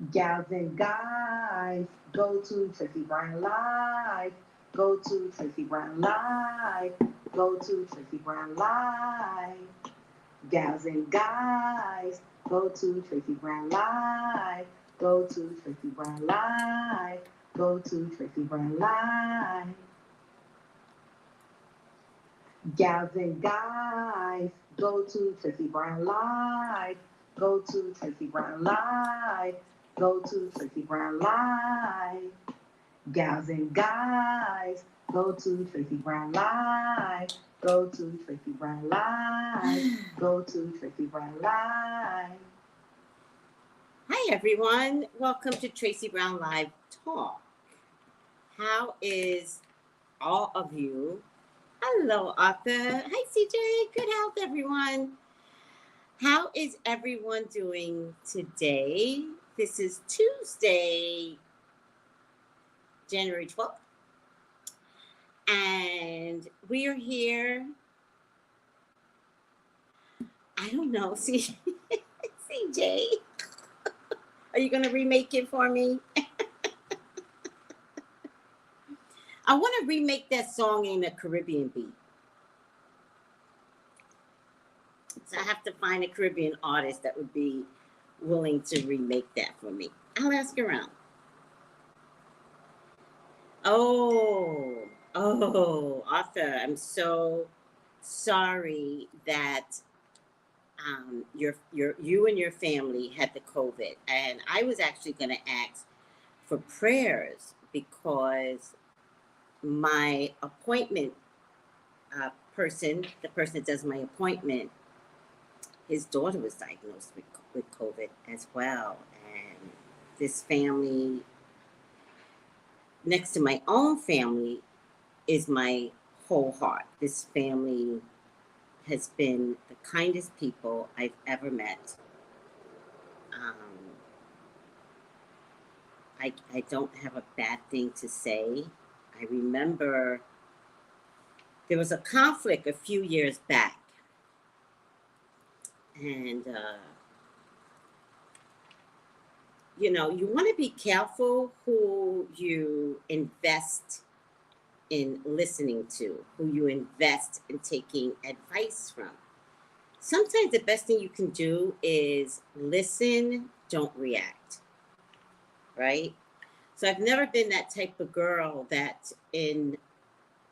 Gals and guys, go to Tracey Brown Live. Go to Tracey Brown Live. Go to Tracey Brown Live. Gals and guys, go to Tracey Brown Live. Go to Tracey Brown Live. Go to Tracey Brown Live. Gals and guys, go to Tracey Brown Live. Go to Tracey Brown Live. Go to Tracey Brown Live. Gals and guys, go to Tracey Brown Live. Go to Tracey Brown Live. Go to Tracey Brown Live. Hi everyone, welcome to Tracey Brown Live Talk. How is all of you? Hello, Arthur. Hi, CJ. Good health, everyone. How is everyone doing today? This is Tuesday, January 12th. And we are here. I don't know, CJ. Are you going to remake it for me? I want to remake that song in a Caribbean beat. So I have to find a Caribbean artist that would be willing to remake that for me. I'll ask around. Oh, Arthur, I'm so sorry that you and your family had the COVID. And I was actually going to ask for prayers because my appointment person, the person that does my appointment, his daughter was diagnosed with COVID as well. And this family, next to my own family, is my whole heart. This family has been the kindest people I've ever met. I don't have a bad thing to say. I remember there was a conflict a few years back. And, you know, you want to be careful who you invest in listening to, who you invest in taking advice from. Sometimes the best thing you can do is listen, don't react, right? So I've never been that type of girl that in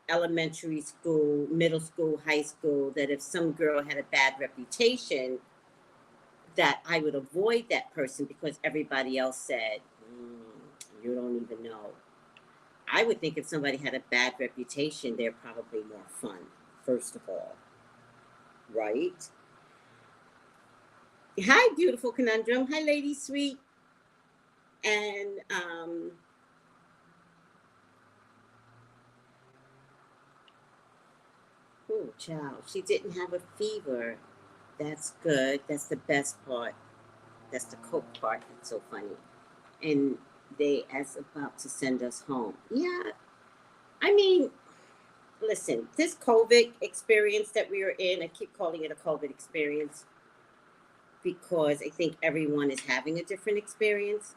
elementary school, middle school, high school, that if some girl had a bad reputation, that I would avoid that person because everybody else said, you don't even know. I would think if somebody had a bad reputation, they're probably more fun, first of all, right? Hi, beautiful conundrum. Hi, lady sweet. And oh, child, she didn't have a fever. That's good. That's the best part. That's the coke part. That's so funny. And they as about to send us home. Yeah, I mean, listen, this COVID experience that we are in, I keep calling it a COVID experience because I think everyone is having a different experience.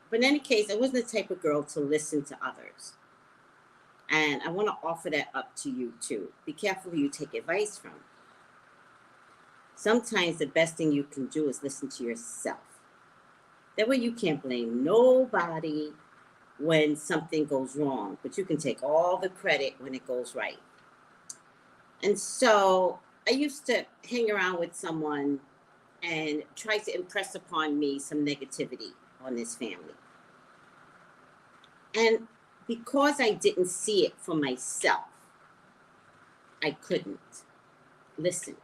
But in any case, I wasn't the type of girl to listen to others. And I want to offer that up to you too. Be careful who you take advice from. Sometimes the best thing you can do is listen to yourself. That way you can't blame nobody when something goes wrong, but you can take all the credit when it goes right. And so I used to hang around with someone and try to impress upon me some negativity on this family. And because I didn't see it for myself, I couldn't listen,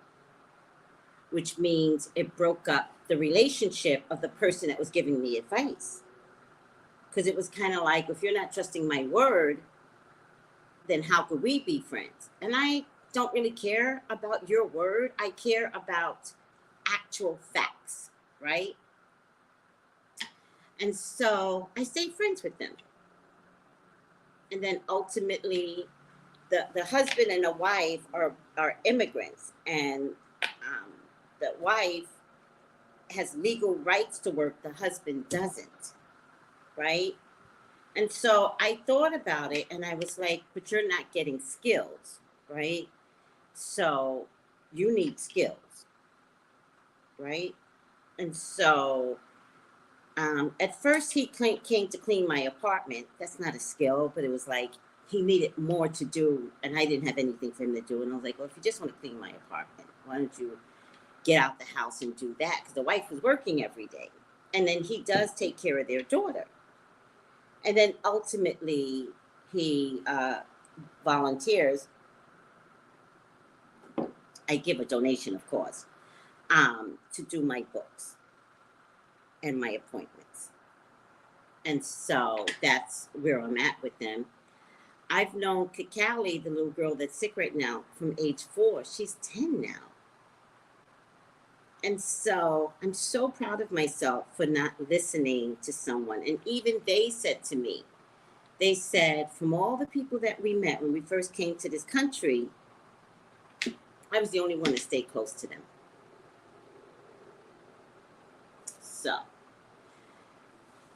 which means it broke up the relationship of the person that was giving me advice. Because it was kind of like, if you're not trusting my word, then how could we be friends? And I don't really care about your word. I care about actual facts, right? And so I stayed friends with them. And then ultimately, the husband and the wife are immigrants. And the wife has legal rights to work, the husband doesn't, right? And so I thought about it and I was like, but you're not getting skills, right? So you need skills, right? And so at first he came to clean my apartment. That's not a skill, but it was like he needed more to do and I didn't have anything for him to do. And I was like, well, if you just want to clean my apartment, why don't you get out the house and do that? Because the wife was working every day. And then he does take care of their daughter. And then ultimately he volunteers. I give a donation, of course, to do my books and my appointments. And so that's where I'm at with them. I've known Kakali, the little girl that's sick right now, from age 4. She's 10 now. And so I'm so proud of myself for not listening to someone. And even they said to me, they said, from all the people that we met when we first came to this country, I was the only one to stay close to them. So,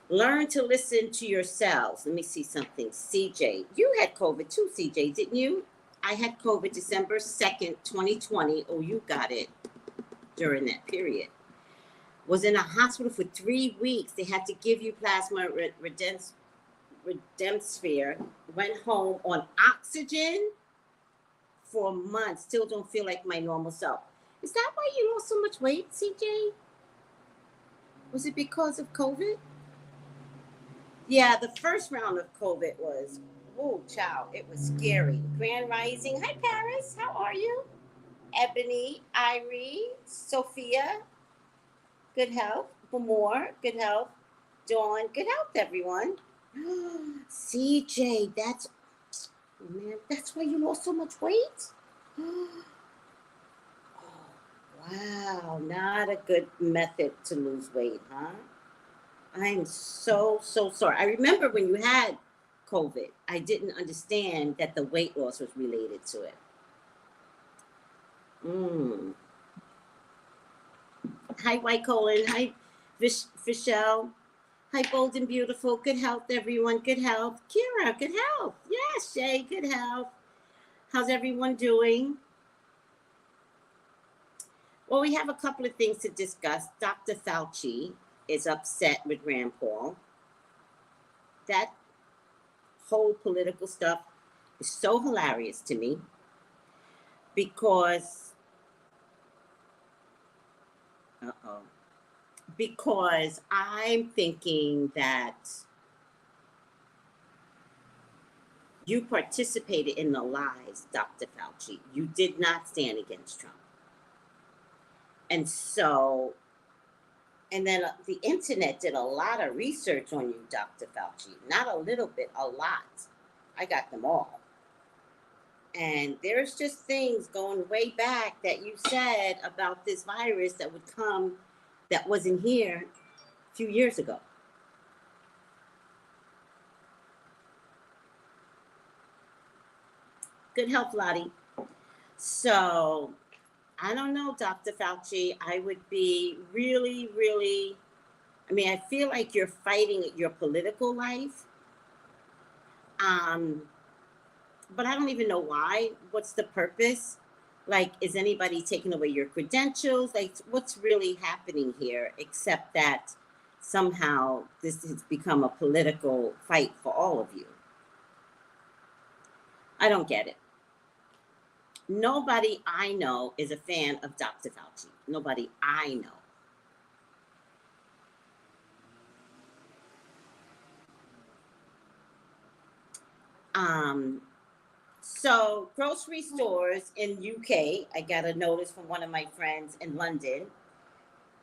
learn to listen to yourselves. Let me see something. CJ, you had COVID too, CJ, didn't you? I had COVID December 2nd, 2020. Oh, you got it during that period. Was in a hospital for 3 weeks. They had to give you plasma redemsphere. Went home on oxygen for months. Still don't feel like my normal self. Is that why you lost so much weight, CJ? Was it because of COVID? Yeah, the first round of COVID was, oh, child, it was scary. Grand Rising. Hi, Paris. How are you? Ebony, Irie, Sophia. Good health. Bamor, good health. Dawn, good health, everyone. CJ, that's, man, that's why you lost so much weight? Wow, not a good method to lose weight, huh? I'm so sorry. I remember when you had COVID, I didn't understand that the weight loss was related to it. Hi, White Colon. Hi, Fischel. Hi, Bold and Beautiful. Good health, everyone. Good health. Kira, good health. Yes, Shay, good health. How's everyone doing? Well, we have a couple of things to discuss. Dr. Fauci is upset with Rand Paul. That whole political stuff is so hilarious to me because I'm thinking that you participated in the lies, Dr. Fauci. You did not stand against Trump. And so, and then the internet did a lot of research on you, Dr. Fauci. Not a little bit, a lot. I got them all. And there's just things going way back that you said about this virus that would come that wasn't here a few years ago. Good health, Lottie. So, I don't know, Dr. Fauci. I would be really, really, I mean, I feel like you're fighting your political life. But I don't even know why. What's the purpose? Like, is anybody taking away your credentials? Like, what's really happening here, except that somehow this has become a political fight for all of you? I don't get it. Nobody I know is a fan of Dr. Fauci. Nobody I know. So grocery stores in UK, I got a notice from one of my friends in London,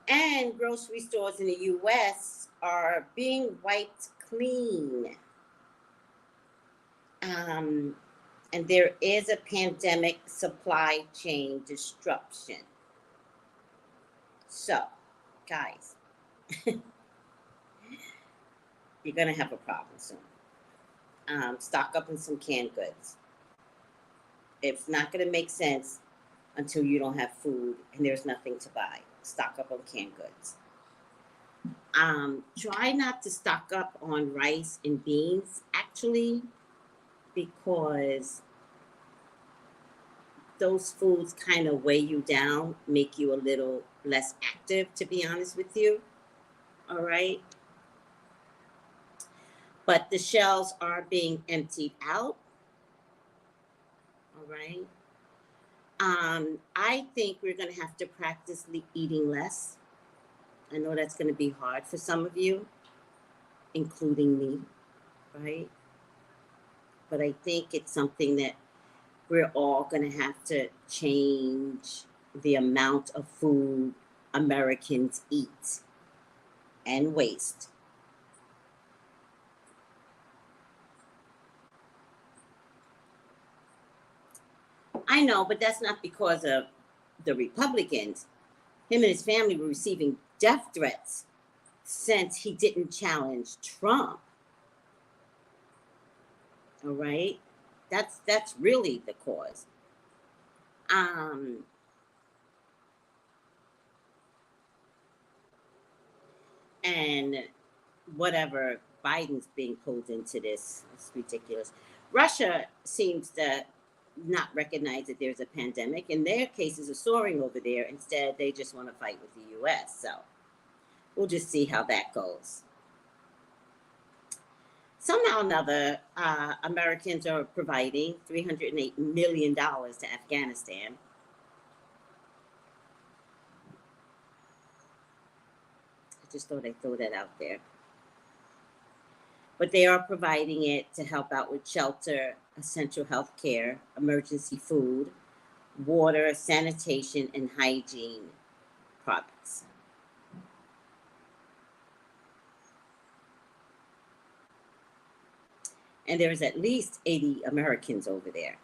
and grocery stores in the US are being wiped clean. And there is a pandemic supply chain disruption. So, guys, you're gonna have a problem soon. Stock up on some canned goods. It's not going to make sense until you don't have food and there's nothing to buy. Stock up on canned goods. Try not to stock up on rice and beans, actually, because those foods kind of weigh you down, make you a little less active, to be honest with you. All right. But the shelves are being emptied out. All right. I think we're going to have to practice eating less. I know that's going to be hard for some of you, including me, right? But I think it's something that we're all going to have to change the amount of food Americans eat and waste. I know, but that's not because of the Republicans. Him and his family were receiving death threats since he didn't challenge Trump. All right? That's really the cause. And whatever Biden's being pulled into this, it's ridiculous. Russia seems to not recognize that there's a pandemic, and their cases are soaring over there. Instead, they just want to fight with the U.S. So we'll just see how that goes. Somehow or another, Americans are providing $308 million to Afghanistan. I just thought I'd throw that out there. But they are providing it to help out with shelter, essential health care, emergency food, water, sanitation, and hygiene products. And there's at least 80 Americans over there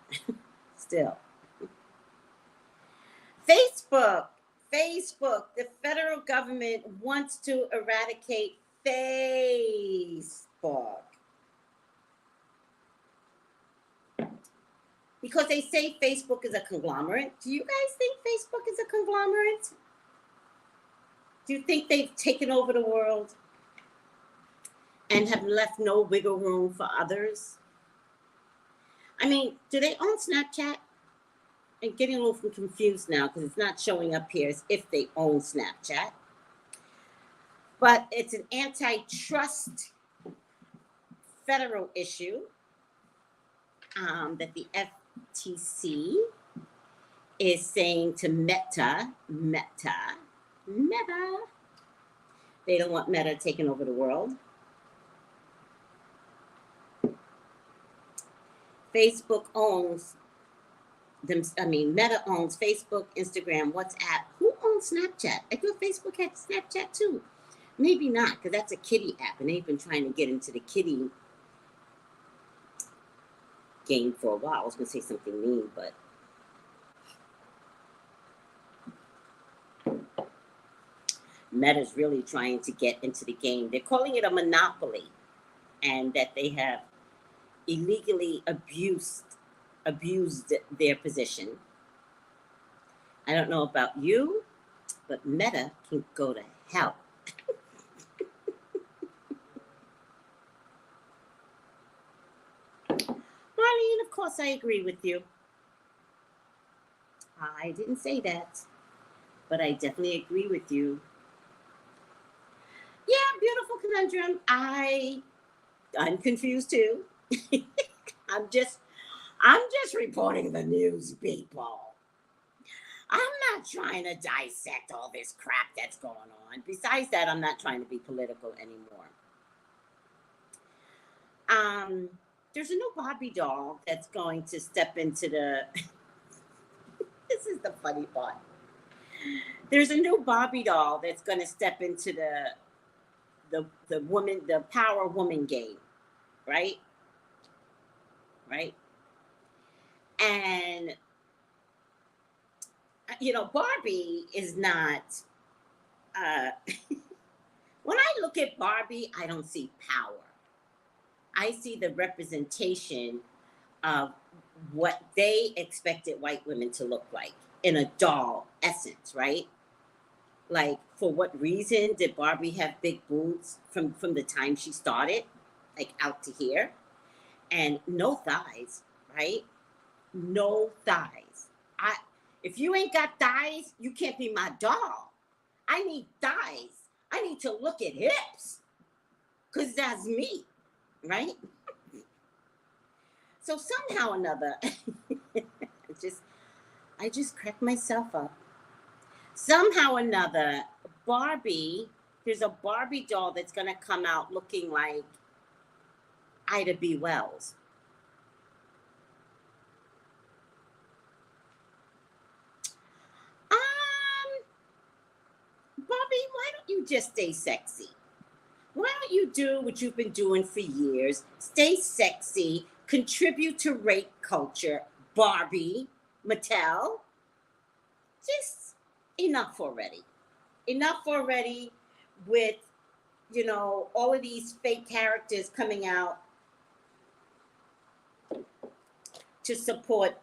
still. Facebook, the federal government wants to eradicate Facebook. Because they say Facebook is a conglomerate. Do you guys think Facebook is a conglomerate? Do you think they've taken over the world and have left no wiggle room for others? I mean, do they own Snapchat? I'm getting a little confused now because it's not showing up here as if they own Snapchat. But it's an antitrust federal issue that the FTC is saying to Meta. They don't want Meta taking over the world. Facebook owns them. I mean, Meta owns Facebook, Instagram, WhatsApp. Who owns Snapchat? I thought Facebook had Snapchat too. Maybe not, because that's a kiddie app, and they've been trying to get into the kiddie game for a while. I was going to say something mean, but Meta's really trying to get into the game. They're calling it a monopoly, and that they have illegally abused their position. I don't know about you, but Meta can go to hell. Marlene, of course I agree with you. I didn't say that, but I definitely agree with you. Yeah, beautiful conundrum. I'm confused too. I'm just reporting the news, people. I'm not trying to dissect all this crap that's going on. Besides that, I'm not trying to be political anymore. There's a new Barbie doll that's going to step into the... This is the funny part. There's a new Barbie doll that's going to step into the power woman game, right? Right? And, you know, Barbie is not... when I look at Barbie, I don't see power. I see the representation of what they expected white women to look like in a doll essence, right? Like for what reason did Barbie have big boobs from the time she started, like out to here, and no thighs, right? No thighs. If you ain't got thighs, you can't be my doll. I need thighs. I need to look at hips, because that's me, right? So somehow or another, I just crack myself up. Somehow or another, there's a Barbie doll that's gonna come out looking like Ida B. Wells. Barbie, why don't you just stay sexy? Why don't you do what you've been doing for years? Stay sexy, contribute to rape culture, Barbie, Mattel. Just enough already. Enough already with, all of these fake characters coming out to support.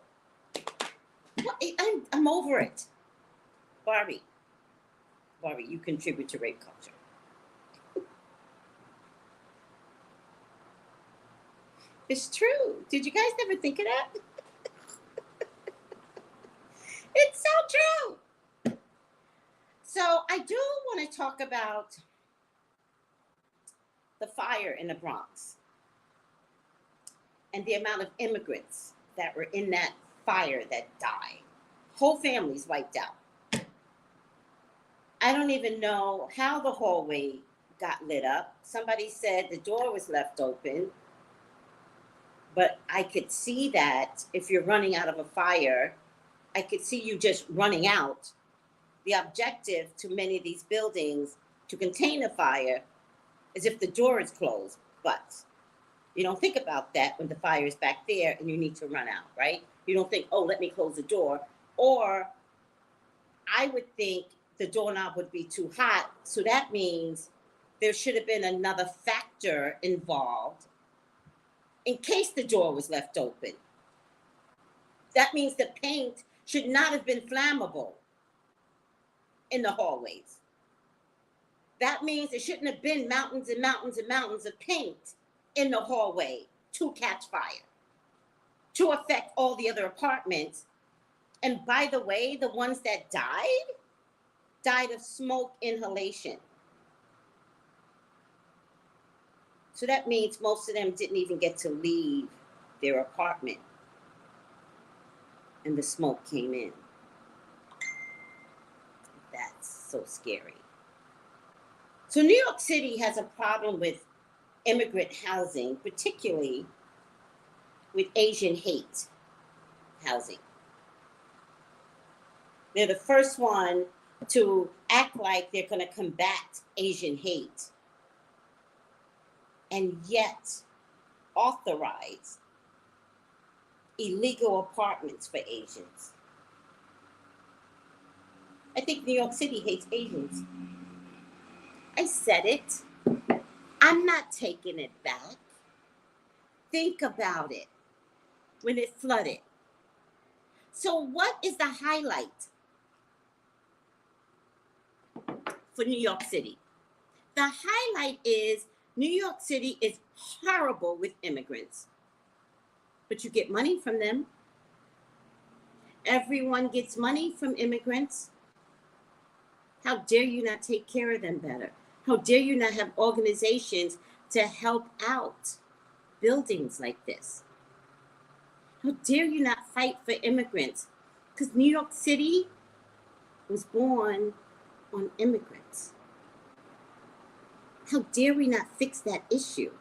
I'm over it. Barbie, you contribute to rape culture. It's true. Did you guys never think of that? It's so true. So I do want to talk about the fire in the Bronx and the amount of immigrants that were in that fire that died. Whole families wiped out. I don't even know how the hallway got lit up. Somebody said the door was left open. But I could see that if you're running out of a fire, I could see you just running out. The objective to many of these buildings to contain a fire is if the door is closed. But you don't think about that when the fire is back there and you need to run out, right? You don't think, oh, let me close the door. Or I would think the doorknob would be too hot. So that means there should have been another factor involved in case the door was left open. That means the paint should not have been flammable in the hallways. That means it shouldn't have been mountains and mountains and mountains of paint in the hallway to catch fire, to affect all the other apartments. And by the way, the ones that died of smoke inhalation. So that means most of them didn't even get to leave their apartment. And the smoke came in. That's so scary. So New York City has a problem with immigrant housing, particularly with Asian hate housing. They're the first one to act like they're going to combat Asian hate, and yet authorize illegal apartments for Asians. I think New York City hates Asians. I said it. I'm not taking it back. Think about it when it flooded. So what is the highlight for New York City? The highlight is New York City is horrible with immigrants, but you get money from them. Everyone gets money from immigrants. How dare you not take care of them better? How dare you not have organizations to help out buildings like this? How dare you not fight for immigrants? Because New York City was born on immigrants. How dare we not fix that issue?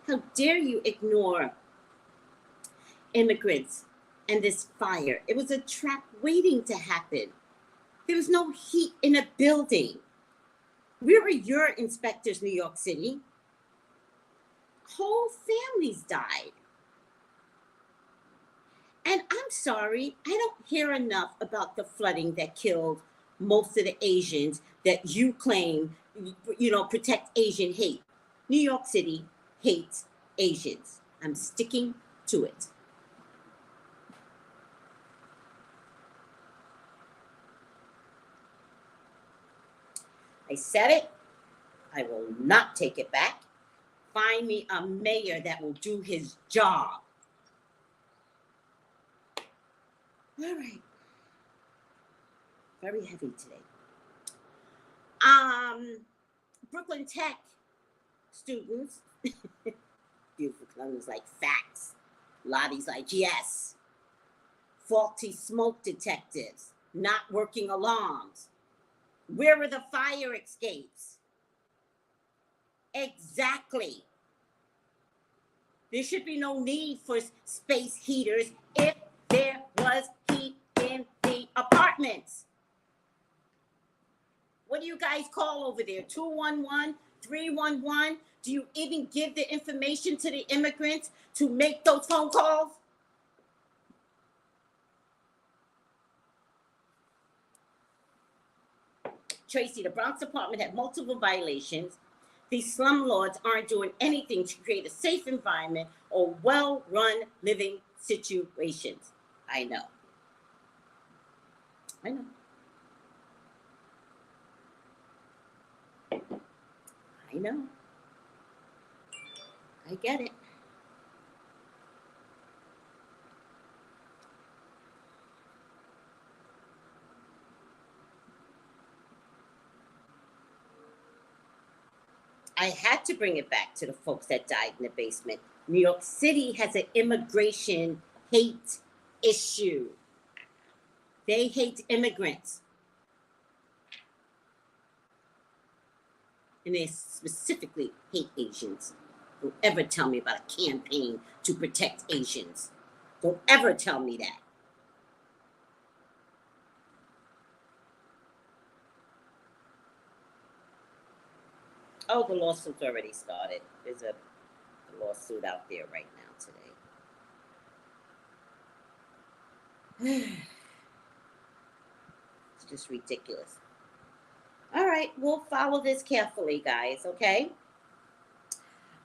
How dare you ignore immigrants and this fire? It was a trap waiting to happen. There was no heat in a building. Where were your inspectors, New York City? Whole families died. And I'm sorry, I don't hear enough about the flooding that killed most of the Asians that you claim, protect Asian hate. New York City hates Asians. I'm sticking to it. I said it. I will not take it back. Find me a mayor that will do his job. All right. Very heavy today. Brooklyn Tech students, beautiful colors like facts. Lottie's like, yes. Faulty smoke detectors, not working alarms. Where are the fire escapes? Exactly. There should be no need for space heaters if there was heat in the apartments. What do you guys call over there? 211, 311? Do you even give the information to the immigrants to make those phone calls? Tracey, the Bronx Department had multiple violations. These slumlords aren't doing anything to create a safe environment or well-run living situations. I know. I know. I know. I get it. I had to bring it back to the folks that died in the basement. New York City has an immigration hate issue. They hate immigrants. And they specifically hate Asians. Don't ever tell me about a campaign to protect Asians. Don't ever tell me that. Oh, the lawsuit's already started. There's a lawsuit out there right now today. It's just ridiculous. All right, we'll follow this carefully, guys, okay?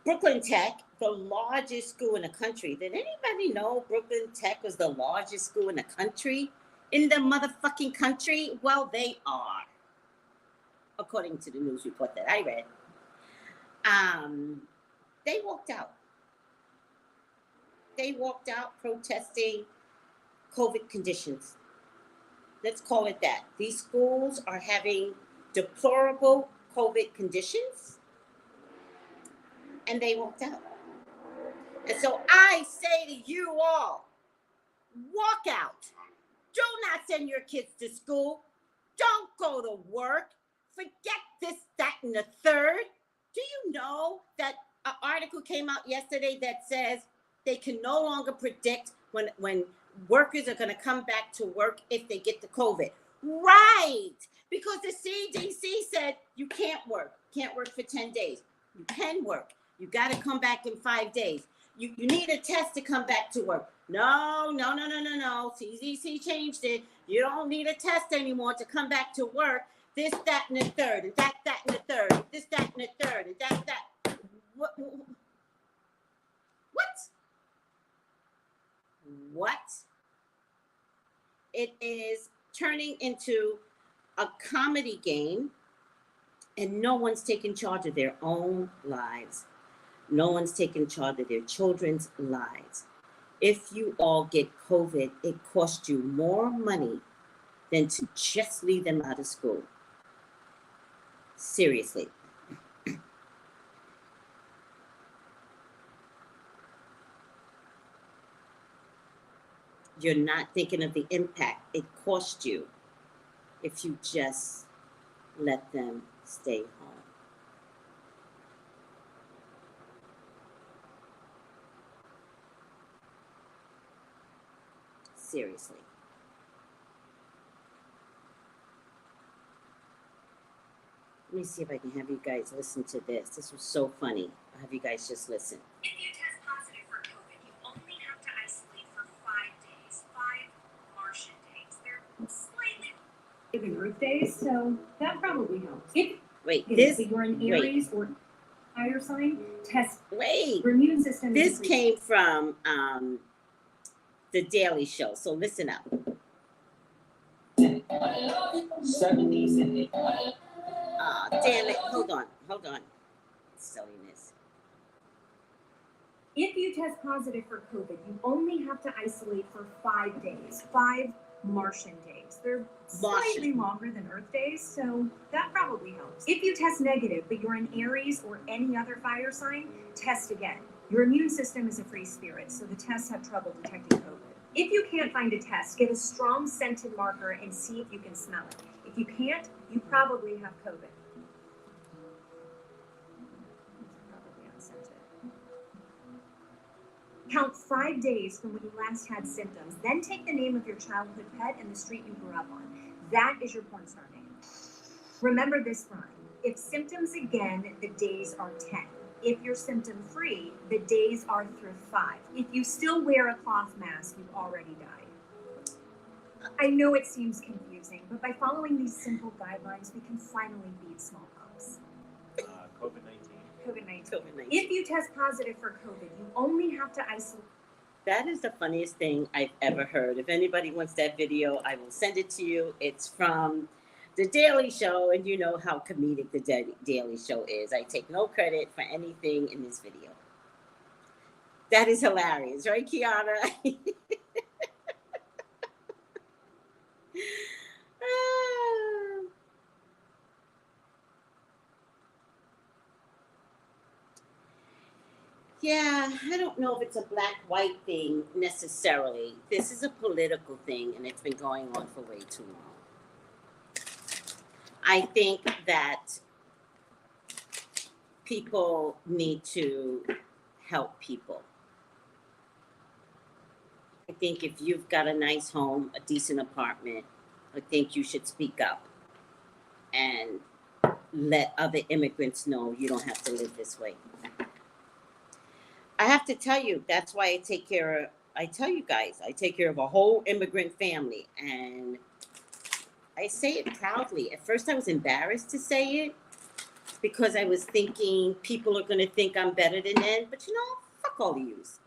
Brooklyn Tech, the largest school in the country. Did anybody know Brooklyn Tech was the largest school in the country? In the motherfucking country? Well, they are, according to the news report that I read. They walked out. They walked out protesting COVID conditions. Let's call it that. These schools are having deplorable COVID conditions, and they walked out. And so I say to you all, walk out. Do not send your kids to school. Don't go to work. Forget this, that, and the third. Do you know that an article came out yesterday that says they can no longer predict when workers are going to come back to work if they get the COVID? Right. Because the CDC said you can't work. Can't work for 10 days. You can work. You got to come back in 5 days. You need a test to come back to work. No. CDC changed it. You don't need a test anymore to come back to work. This, that, and the third, and that, and the third. This, that, and the third, and that. What? It is turning into a comedy game, and no one's taking charge of their own lives. No one's taking charge of their children's lives. If you all get COVID, it costs you more money than to just leave them out of school. Seriously. You're not thinking of the impact it costs you if you just let them stay home. Seriously. Let me see if I can have you guys listen to this. This was so funny. I'll have you guys just listen. If you test positive for COVID, you only have to isolate for 5 days. 5 Martian days. They're slightly giving Earth days, so that probably helps. If you're an Aries or fire sign, test your immune system. This came from The Daily Show, so listen up. 70s and Damn it. Hold on. Silliness. If you test positive for COVID, you only have to isolate for 5 days, 5 Martian days. They're slightly longer than Earth days, so that probably helps. If you test negative, but you're an Aries or any other fire sign, test again. Your immune system is a free spirit, so the tests have trouble detecting COVID. If you can't find a test, get a strong scented marker and see if you can smell it. If you can't, you probably have COVID. Probably unscented. Count 5 days from when you last had symptoms. Then take the name of your childhood pet and the street you grew up on. That is your porn star name. Remember this rhyme. If symptoms again, the days are 10. If you're symptom free, the days are through 5. If you still wear a cloth mask, you've already died. I know it seems confusing, but by following these simple guidelines, we can finally beat smallpox. COVID-19. If you test positive for COVID, you only have to isolate. That is the funniest thing I've ever heard. If anybody wants that video, I will send it to you. It's from The Daily Show, and you know how comedic The Daily Show is. I take no credit for anything in this video. That is hilarious, right, Kiana? Yeah, I don't know if it's a black-white thing necessarily. This is a political thing, and it's been going on for way too long. I think that people need to help people. I think if you've got a nice home, a decent apartment, I think you should speak up and let other immigrants know you don't have to live this way. I have to tell you, that's why I tell you guys, I take care of a whole immigrant family, and I say it proudly. At first I was embarrassed to say it because I was thinking people are going to think I'm better than them, but you know, fuck all of yous.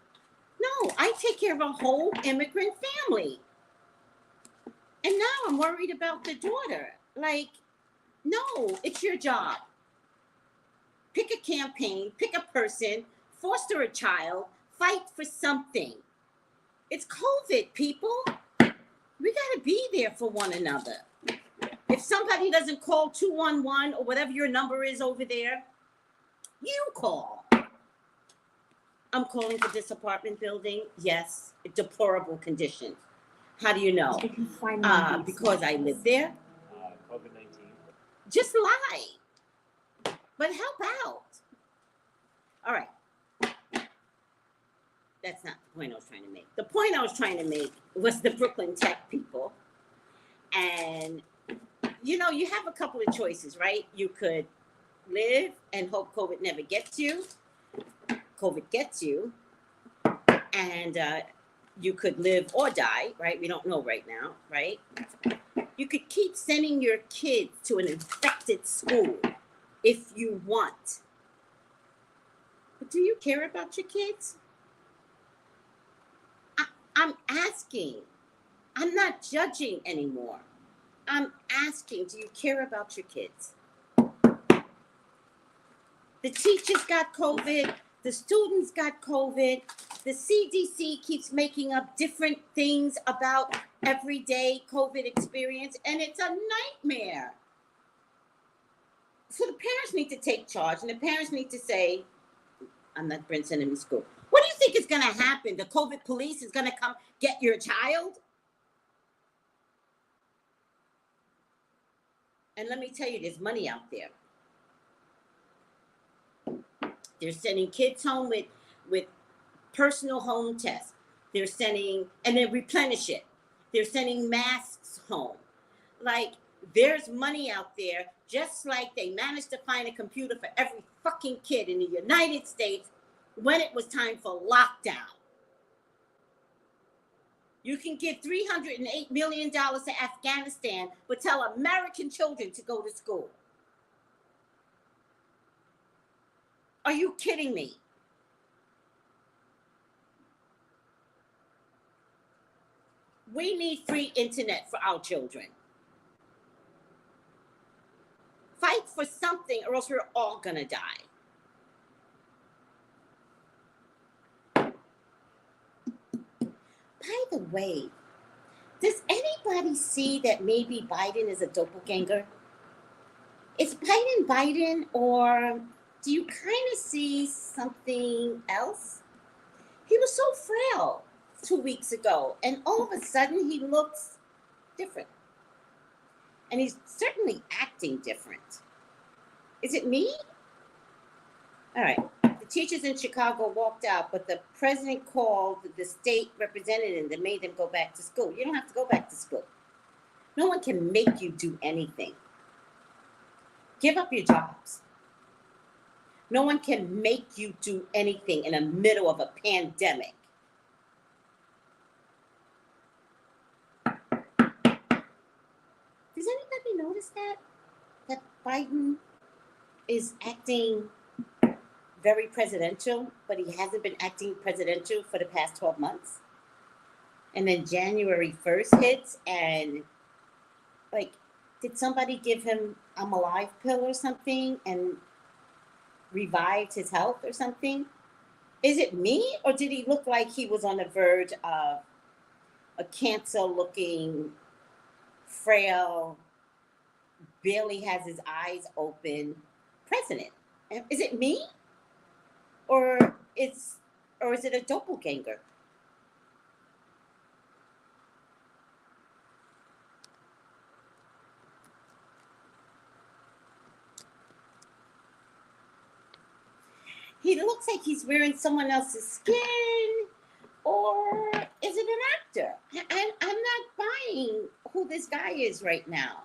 No, I take care of a whole immigrant family. And now I'm worried about the daughter. Like, no, it's your job. Pick a campaign, pick a person, foster a child, fight for something. It's COVID, people. We got to be there for one another. If somebody doesn't call 211 or whatever your number is over there, you call. I'm calling for this apartment building. Yes, deplorable conditions. How do you know? Because I live there. COVID-19. Just lie. But help out. All right. That's not the point I was trying to make. The point I was trying to make was the Brooklyn Tech people. And, you know, you have a couple of choices, right? You could live and hope COVID never gets you. COVID gets you. And you could live or die, right? We don't know right now, right? You could keep sending your kids to an infected school if you want. But do you care about your kids? I'm asking. I'm not judging anymore. I'm asking, do you care about your kids? The teachers got COVID. The students got COVID. The CDC keeps making up different things about everyday COVID experience, and it's a nightmare. So the parents need to take charge, and the parents need to say, I'm not sending them to school. What do you think is going to happen? The COVID police is going to come get your child? And let me tell you, there's money out there. They're sending kids home with personal home tests. They're sending, and then replenish it. They're sending masks home. Like, there's money out there, just like they managed to find a computer for every fucking kid in the United States when it was time for lockdown. You can give $308 million to Afghanistan, but tell American children to go to school. Are you kidding me? We need free internet for our children. Fight for something or else we're all gonna die. By the way, does anybody see that maybe Biden is a doppelganger? Is Biden or do you kind of see something else? He was so frail 2 weeks ago, and all of a sudden he looks different. And he's certainly acting different. Is it me? All right. The teachers in Chicago walked out, but the president called the state representative that made them go back to school. You don't have to go back to school. No one can make you do anything. Give up your jobs. No one can make you do anything in the middle of a pandemic. Does anybody notice that Biden is acting very presidential, but he hasn't been acting presidential for the past 12 months? And then January 1st hits, and like, did somebody give him I'm Alive pill or something and revived his health or something? Is it me, or did he look like he was on the verge of a cancer-looking, frail, barely has his eyes open president? Is it me, or is it a doppelganger? He looks like he's wearing someone else's skin, or is it an actor? I'm not buying who this guy is right now.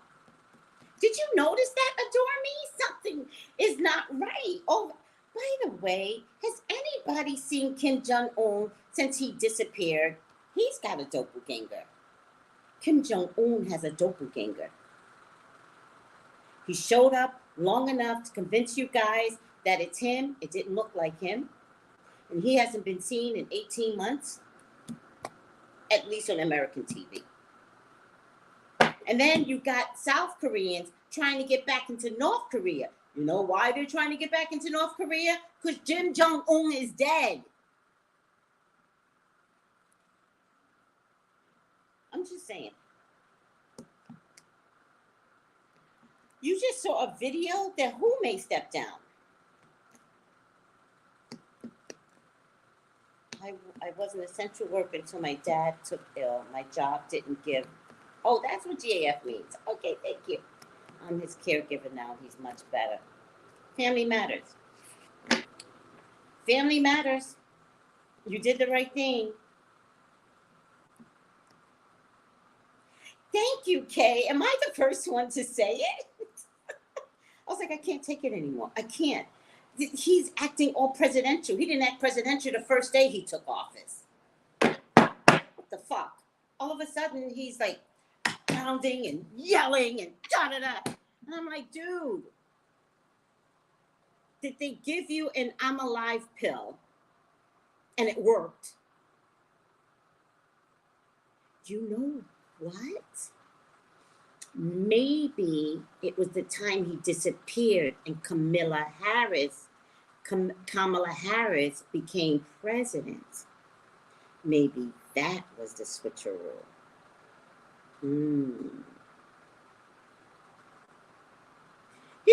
Did you notice that, Adore Me? Something is not right. Oh, by the way, has anybody seen Kim Jong-un since he disappeared? He's got a doppelganger. Kim Jong-un has a doppelganger. He showed up long enough to convince you guys that it's him. It didn't look like him. And he hasn't been seen in 18 months, at least on American TV. And then you got South Koreans trying to get back into North Korea. You know why they're trying to get back into North Korea? Because Kim Jong-un is dead. I'm just saying. You just saw a video that who may step down? I was an essential worker until my dad took ill. My job didn't give. Oh, that's what GAF means. Okay, thank you. I'm his caregiver now. He's much better. Family matters. Family matters. You did the right thing. Thank you, Kay. Am I the first one to say it? I was like, I can't take it anymore. I can't. He's acting all presidential. He didn't act presidential the first day he took office. What the fuck? All of a sudden, he's like pounding and yelling and da-da-da. And I'm like, dude, did they give you an I'm Alive pill and it worked? You know what? Maybe it was the time he disappeared and Kamala Harris became president. Maybe that was the switcheroo. He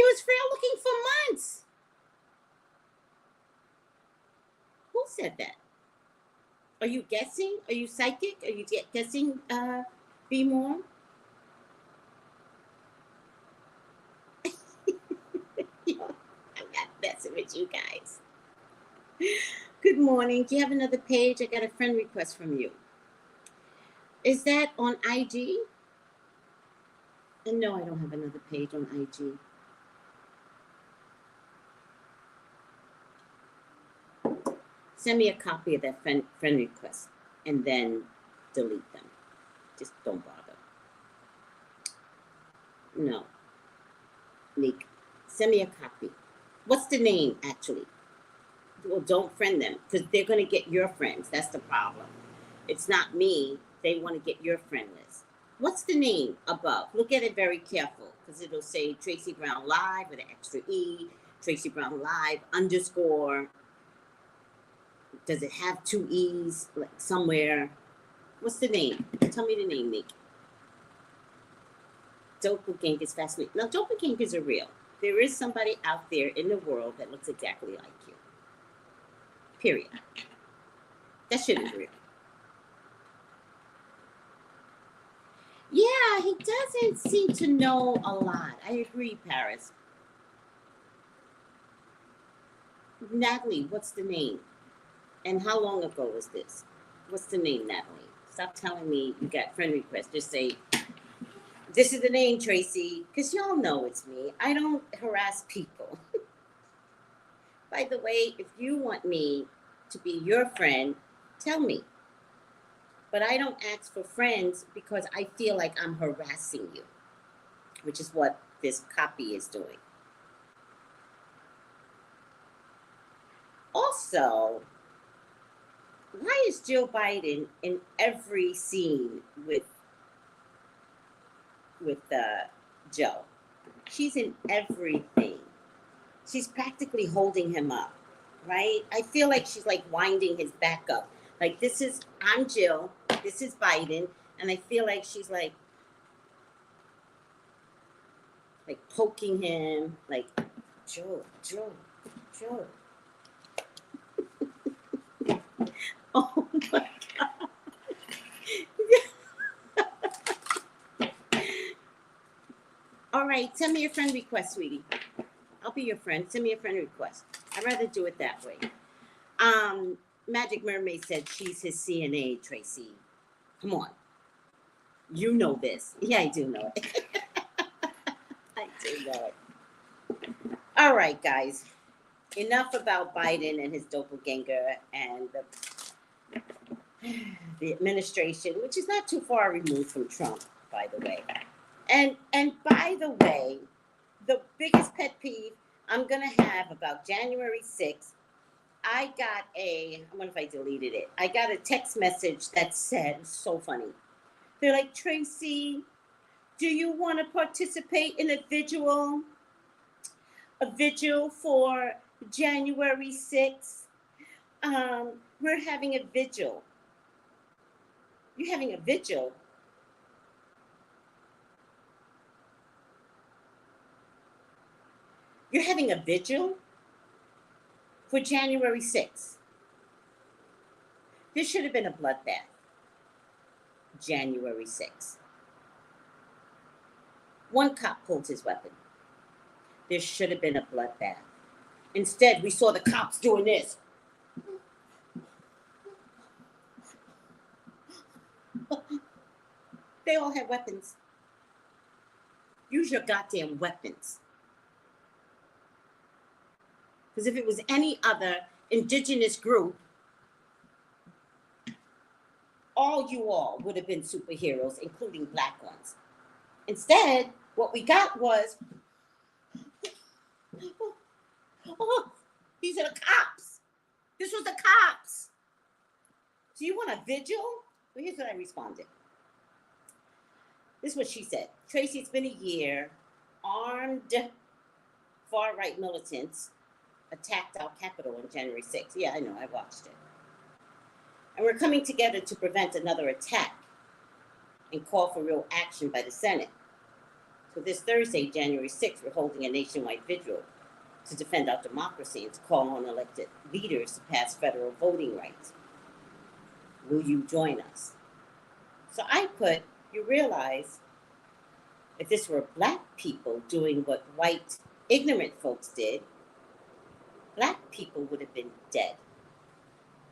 was frail looking for months. Who said that? Are you guessing? Are you psychic? Are you guessing, Be More? I'm not messing with you guys. Good morning. Do you have another page? I got a friend request from you. Is that on IG? And no, I don't have another page on IG. Send me a copy of that friend request and then delete them. Just don't bother. No. Nick, send me a copy. What's the name, actually? Well, don't friend them because they're going to get your friends. That's the problem. It's not me. They want to get your friend list. What's the name above? Look at it very careful because it'll say Tracey Brown Live with an extra E, Tracey Brown Live _ Does it have 2 E's like somewhere? What's the name? Tell me the name, Nick. Doppelgangers fascinating. Now, doppelgangers are real. There is somebody out there in the world that looks exactly like you. Period. That shit is real. Yeah, he doesn't seem to know a lot. I agree, Paris. Natalie, what's the name? And how long ago was this? What's the name, Natalie? Stop telling me you got friend requests. Just say, this is the name, Tracy. Because y'all know it's me. I don't harass people. By the way, if you want me to be your friend, tell me. But I don't ask for friends because I feel like I'm harassing you, which is what this copy is doing. Also, why is Jill Biden in every scene with Joe? She's in everything. She's practically holding him up, right? I feel like she's like winding his back up. Like, I'm Jill, this is Biden, and I feel like she's like poking him, like, Joe. Oh my God. All right, send me your friend request, sweetie. I'll be your friend. Send me a friend request. I'd rather do it that way. Magic Mermaid said she's his CNA, Tracy. Come on. You know this. Yeah, I do know it. I do know it. All right, guys. Enough about Biden and his doppelganger and the administration, which is not too far removed from Trump, by the way. And by the way, the biggest pet peeve I'm going to have about January 6th, I wonder if I deleted it. I got a text message that said, so funny. They're like, Tracy, do you want to participate in a vigil for January 6th? We're having a vigil. You're having a vigil? You're having a vigil for January 6th. This should have been a bloodbath. January 6th. One cop pulled his weapon. There should have been a bloodbath. Instead, we saw the cops doing this. They all had weapons. Use your goddamn weapons. Because if it was any other indigenous group, all would have been superheroes, including black ones. Instead, what we got was, oh, these are the cops. This was the cops. So you want a vigil? Well, here's what I responded. This is what she said. Tracy, it's been a year. Armed far-right militants attacked our Capitol on January 6th. Yeah, I know, I watched it. And we're coming together to prevent another attack and call for real action by the Senate. So this Thursday, January 6th, we're holding a nationwide vigil to defend our democracy and to call on elected leaders to pass federal voting rights. Will you join us? So I put, you realize if this were black people doing what white ignorant folks did, black people would have been dead.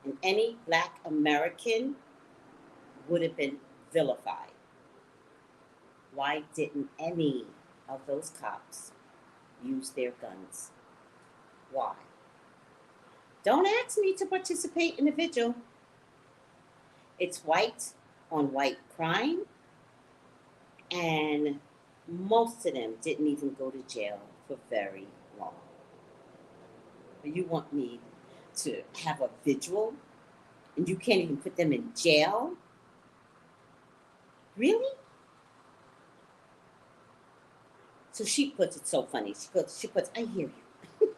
And any black American would have been vilified. Why didn't any of those cops use their guns? Why? Don't ask me to participate in a vigil. It's white on white crime, and most of them didn't even go to jail for very long. But you want me to have a vigil, and you can't even put them in jail? Really? So she puts it so funny. She puts, I hear you.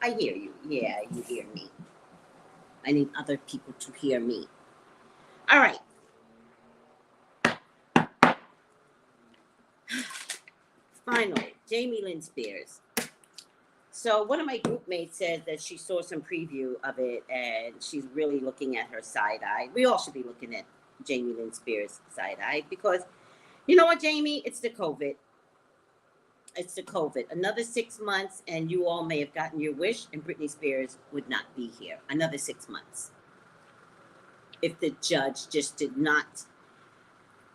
I hear you. Yeah, you hear me. I need other people to hear me. All right. Finally, Jamie Lynn Spears. So one of my group mates said that she saw some preview of it and she's really looking at her side eye. We all should be looking at Jamie Lynn Spears side eye because you know what, Jamie? It's the COVID. It's the COVID. Another 6 months and you all may have gotten your wish and Britney Spears would not be here. Another 6 months. If the judge just did not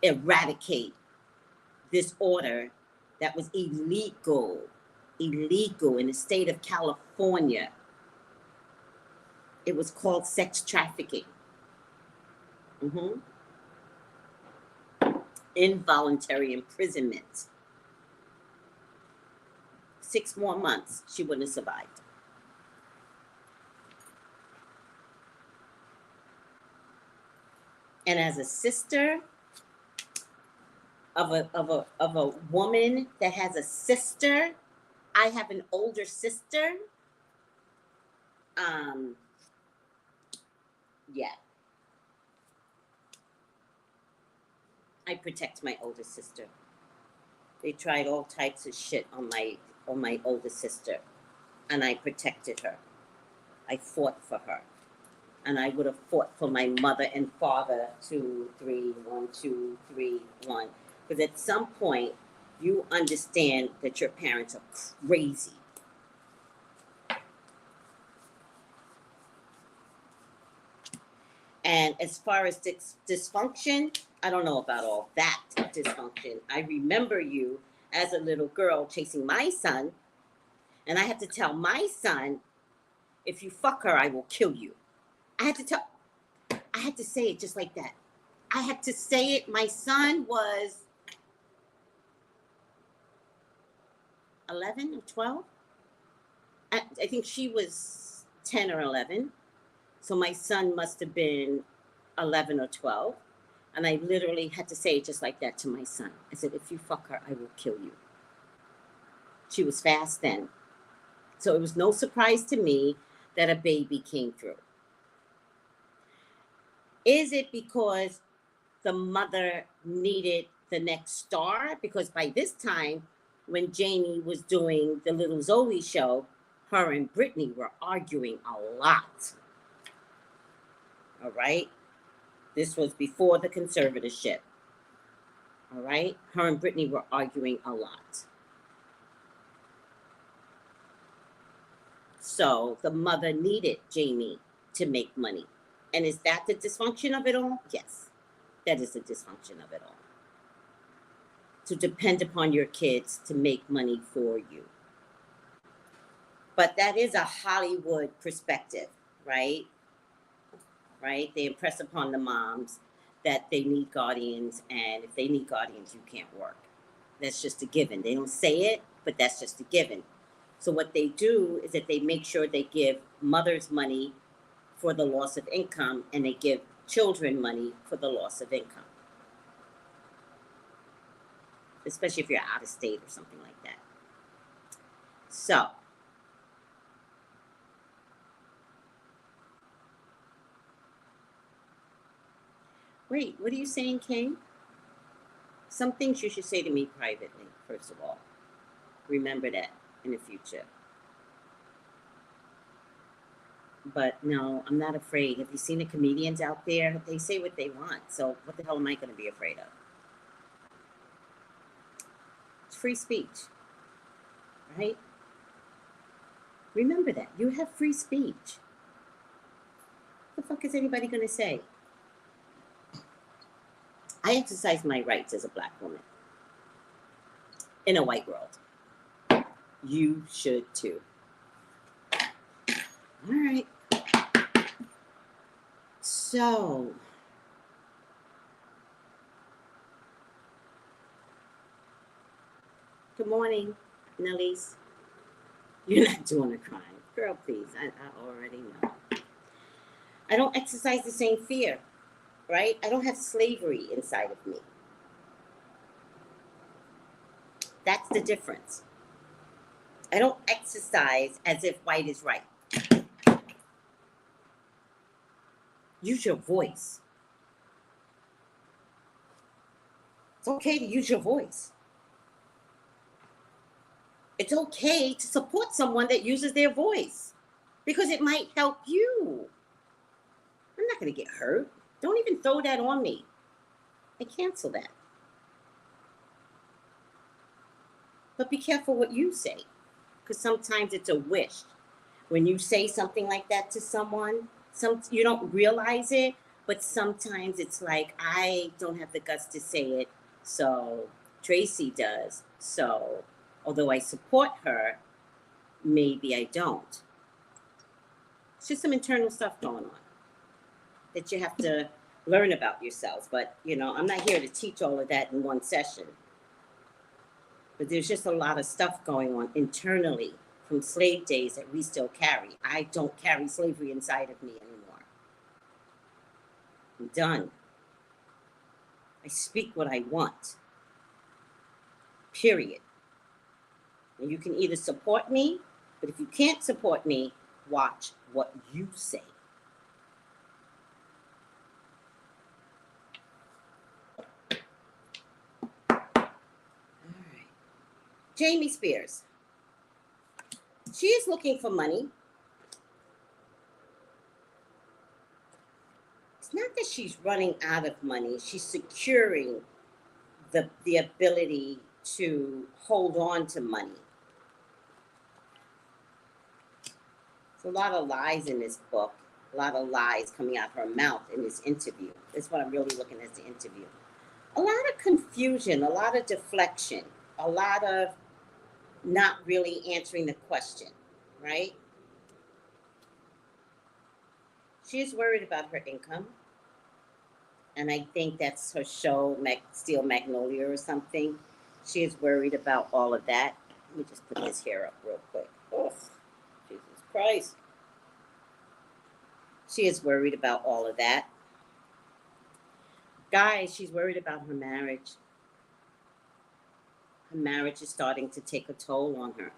eradicate this order that was illegal in the state of California. It was called sex trafficking. Involuntary imprisonment. 6 more months, she wouldn't have survived. And as a sister of a woman that has a sister, I have an older sister. Yeah. I protect my older sister. They tried all types of shit on my older sister, and I protected her. I fought for her, and I would have fought for my mother and father. 2, 3, 1, 2, 3, 1. Because at some point, you understand that your parents are crazy. And as far as dysfunction, I don't know about all that dysfunction. I remember you as a little girl chasing my son, and I had to tell my son, if you fuck her, I will kill you. I had to say it just like that. I had to say it. My son was 11 or 12. I think she was 10 or 11. So my son must have been 11 or 12. And I literally had to say it just like that to my son. I said, if you fuck her, I will kill you. She was fast then. So it was no surprise to me that a baby came through. Is it because the mother needed the next star? Because by this time, when Jamie was doing the Little Zoe show, her and Britney were arguing a lot. All right? This was before the conservatorship. All right? Her and Britney were arguing a lot. So the mother needed Jamie to make money. And is that the dysfunction of it all? Yes, that is the dysfunction of it all. To depend upon your kids to make money for you. But that is a Hollywood perspective, right? Right? They impress upon the moms that they need guardians, and if they need guardians, you can't work. That's just a given. They don't say it, but that's just a given. So what they do is that they make sure they give mothers money for the loss of income, and they give children money for the loss of income. Especially if you're out of state or something like that. So, wait, what are you saying, King? Some things you should say to me privately, first of all. Remember that in the future. But no, I'm not afraid. Have you seen the comedians out there? They say what they want. So what the hell am I going to be afraid of? It's free speech, right? Remember that. You have free speech. What the fuck is anybody going to say? I exercise my rights as a black woman in a white world. You should too. All right. So, good morning, Nellies. You're not doing a crime. Girl, please. I already know. I don't exercise the same fear, right? I don't have slavery inside of me. That's the difference. I don't exercise as if white is right. Use your voice. It's okay to use your voice. It's okay to support someone that uses their voice because it might help you. I'm not going to get hurt. Don't even throw that on me. I cancel that. But be careful what you say, because sometimes it's a wish. When you say something like that to someone, you don't realize it, but sometimes it's like, I don't have the guts to say it, so Tracey does. So although I support her, maybe I don't. It's just some internal stuff going on that you have to learn about yourselves. But, you know, I'm not here to teach all of that in one session. But there's just a lot of stuff going on internally from slave days that we still carry. I don't carry slavery inside of me anymore. I'm done. I speak what I want. Period. And you can either support me, but if you can't support me, watch what you say. All right. Jamie Spears. She is looking for money. It's not that she's running out of money. She's securing the ability to hold on to money. There's a lot of lies in this book, a lot of lies coming out of her mouth in this interview. That's what I'm really looking at, the interview. A lot of confusion, a lot of deflection, a lot of not really answering the question, right? She is worried about her income. And I think that's her show, Steel Magnolia or something. She is worried about all of that. Let me just put this hair up real quick. Oh, Jesus Christ. She is worried about all of that. Guys, she's worried about her marriage. Her marriage is starting to take a toll on her.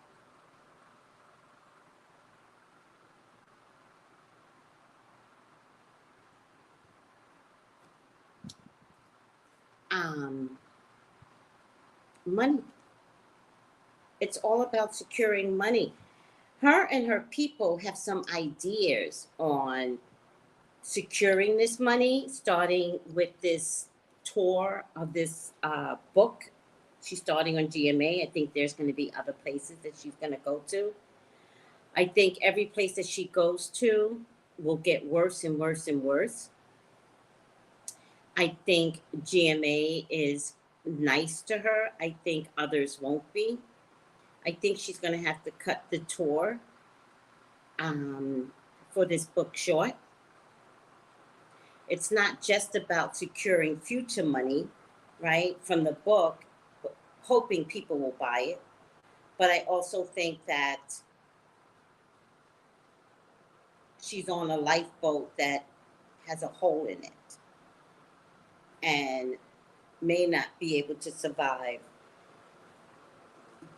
Money. It's all about securing money. Her and her people have some ideas on securing this money, starting with this tour of this book. She's starting on GMA. I think there's going to be other places that she's going to go to. I think every place that she goes to will get worse and worse and worse. I think GMA is nice to her. I think others won't be. I think she's going to have to cut the tour for this book short. It's not just about securing future money, right, from the book, hoping people will buy it. But I also think that she's on a lifeboat that has a hole in it and may not be able to survive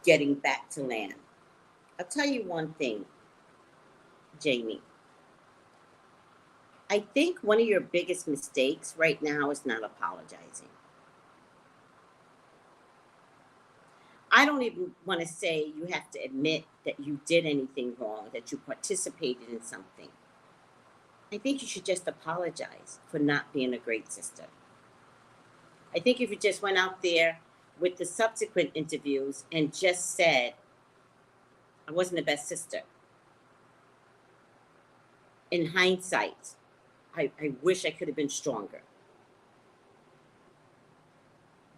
getting back to land. I'll tell you one thing, Jamie. I think one of your biggest mistakes right now is not apologizing. I don't even want to say you have to admit that you did anything wrong, that you participated in something. I think you should just apologize for not being a great sister. I think if you just went out there with the subsequent interviews and just said, I wasn't the best sister. In hindsight, I wish I could have been stronger.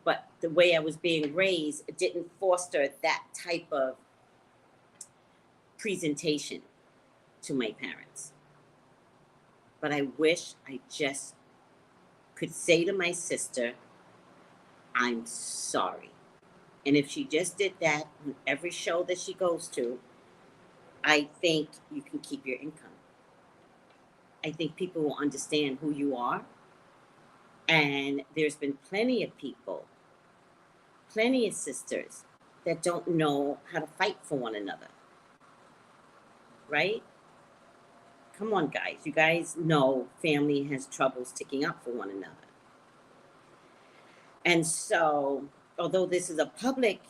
But the way I was being raised, it didn't foster that type of presentation to my parents. But I wish I just could say to my sister, I'm sorry. And if she just did that on every show that she goes to, I think you can keep your income. I think people will understand who you are. And there's been plenty of people, plenty of sisters that don't know how to fight for one another, right? Come on, guys. You guys know family has trouble sticking up for one another. And so, although this is a public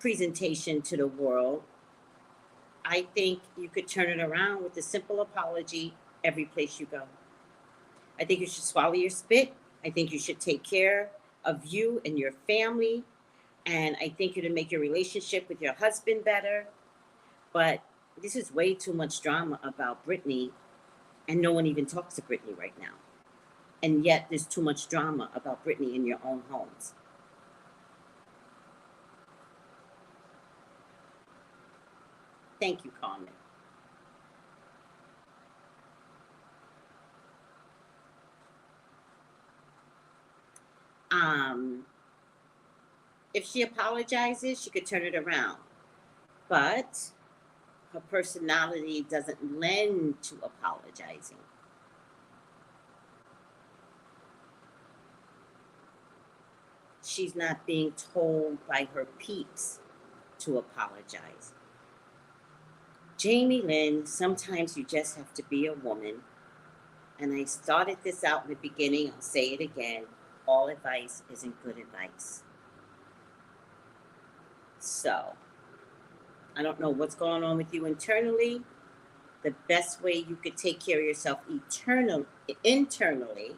presentation to the world, I think you could turn it around with a simple apology every place you go. I think you should swallow your spit. I think you should take care of you and your family. And I think it'll make your relationship with your husband better. But this is way too much drama about Britney, and no one even talks to Britney right now. And yet there's too much drama about Britney in your own homes. Thank you, Carmen. If she apologizes, she could turn it around. But her personality doesn't lend to apologizing. She's not being told by her peeps to apologize. Jamie Lynn, sometimes you just have to be a woman. And I started this out in the beginning, I'll say it again. All advice isn't good advice. So, I don't know what's going on with you internally. The best way you could take care of yourself internally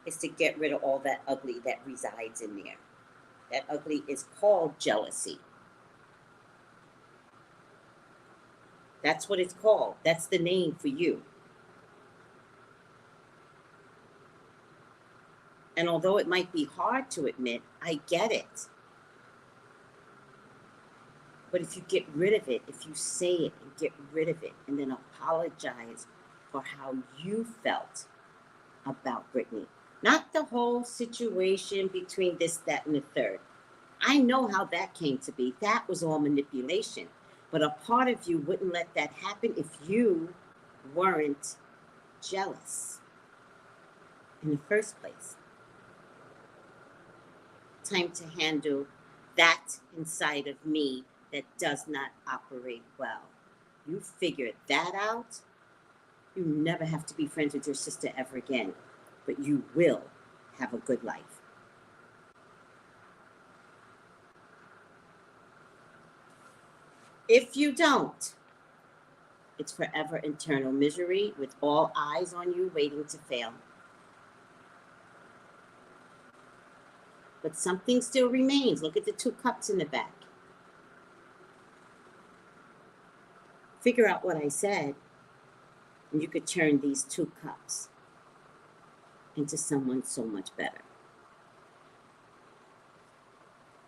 is to get rid of all that ugly that resides in there. That ugly is called jealousy. That's what it's called. That's the name for you. And although it might be hard to admit, I get it. But if you get rid of it, if you say it and get rid of it, and then apologize for how you felt about Britney, not the whole situation between this, that, and the third. I know how that came to be. That was all manipulation. But a part of you wouldn't let that happen if you weren't jealous in the first place. Time to handle that inside of me that does not operate well. You figure that out, you never have to be friends with your sister ever again, but you will have a good life. If you don't, it's forever internal misery with all eyes on you waiting to fail. But something still remains. Look at the 2 cups in the back. Figure out what I said, and you could turn these 2 cups into someone so much better.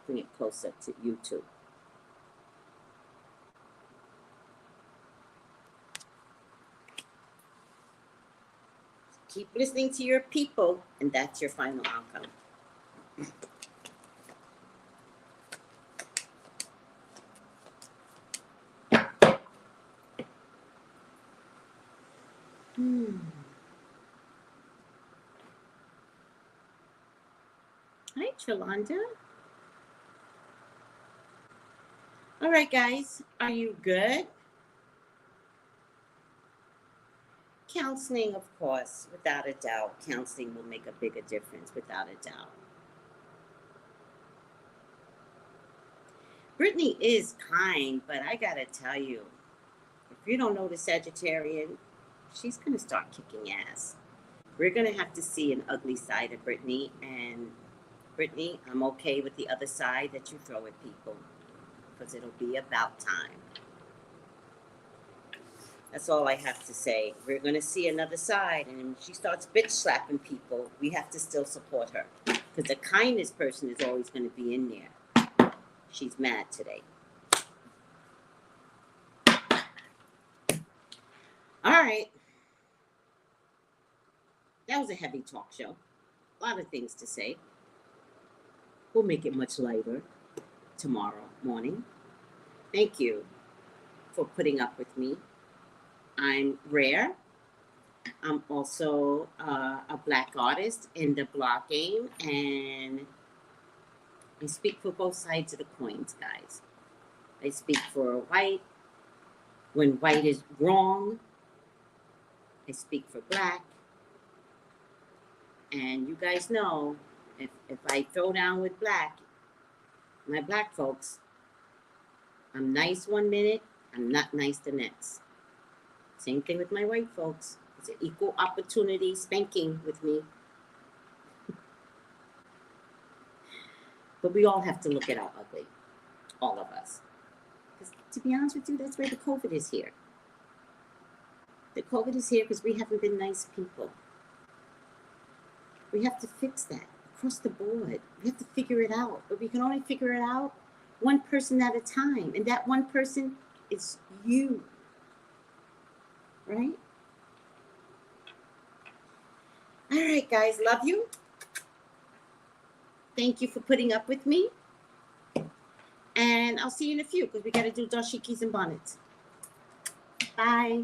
Bring it closer to you too. Keep listening to your people, and that's your final outcome. Hi, Trelonda. All right, guys, are you good? Counseling, of course, without a doubt. Counseling will make a bigger difference, without a doubt. Britney is kind, but I gotta tell you, if you don't know the Sagittarian, she's gonna start kicking ass. We're gonna have to see an ugly side of Britney, and Britney, I'm okay with the other side that you throw at people, because it'll be about time. That's all I have to say. We're going to see another side, and when she starts bitch slapping people, we have to still support her, because the kindness person is always going to be in there. She's mad today. All right. That was a heavy talk show. A lot of things to say. We'll make it much lighter tomorrow morning. Thank you for putting up with me. I'm Rare. I'm also a Black artist in the blog game, and I speak for both sides of the coins, guys. I speak for white when white is wrong. I speak for black. And you guys know, if I throw down with black, my black folks, I'm nice one minute, I'm not nice the next. Same thing with my white folks. It's an equal opportunity spanking with me. But we all have to look at our ugly, all of us. Because to be honest with you, that's where the COVID is here. The COVID is here because we haven't been nice people. We have to fix that across the board. We have to figure it out. But we can only figure it out one person at a time. And that one person is you. Right? All right, guys. Love you. Thank you for putting up with me. And I'll see you in a few because we got to do dashikis and bonnets. Bye.